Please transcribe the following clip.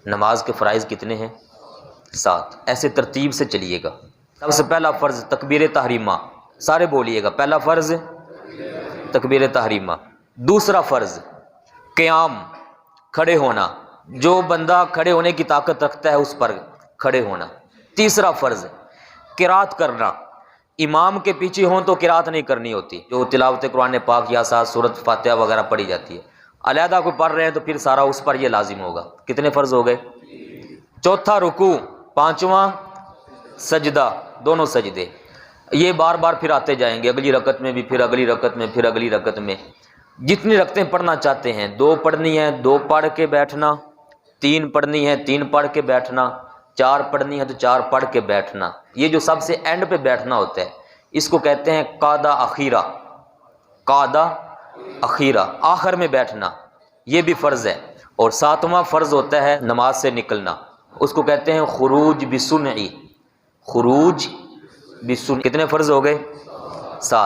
نماز کے فرائض کتنے ہیں؟ 7۔ ایسے ترتیب سے چلیے گا۔ سب سے پہلا فرض تکبیر تحریمہ، سارے بولیے گا۔ پہلا فرض تکبیر تحریمہ، دوسرا فرض قیام، کھڑے ہونا، جو بندہ کھڑے ہونے کی طاقت رکھتا ہے اس پر کھڑے ہونا۔ تیسرا فرض قرات کرنا، امام کے پیچھے ہوں تو قرات نہیں کرنی ہوتی، جو تلاوت قرآن پاک یا ساتھ سورۃ فاتحہ وغیرہ پڑھی جاتی ہے، علیحدہ کو پڑھ رہے ہیں تو پھر سارا اس پر یہ لازم ہوگا۔ کتنے فرض ہو گئے؟ چوتھا رکوع، پانچواں سجدہ، دونوں سجدے یہ بار بار پھر آتے جائیں گے، اگلی رکعت میں بھی، پھر اگلی رکعت میں، پھر اگلی رکعت میں۔ جتنی رکعتیں پڑھنا چاہتے ہیں، 2 پڑھنی ہے 2 پڑھ کے بیٹھنا، 3 پڑھنی ہے 3 پڑھ کے بیٹھنا، 4 پڑھنی ہے تو 4 پڑھ کے بیٹھنا۔ یہ جو سب سے اینڈ پہ بیٹھنا ہوتا ہے اس کو کہتے ہیں قعدہ اخیرہ، قعدہ اخیرہ، آخر میں بیٹھنا، یہ بھی فرض ہے۔ اور 7واں فرض ہوتا ہے نماز سے نکلنا، اس کو کہتے ہیں خروج بسنعی، خروج بسنعی۔ کتنے فرض ہو گئے؟ 7۔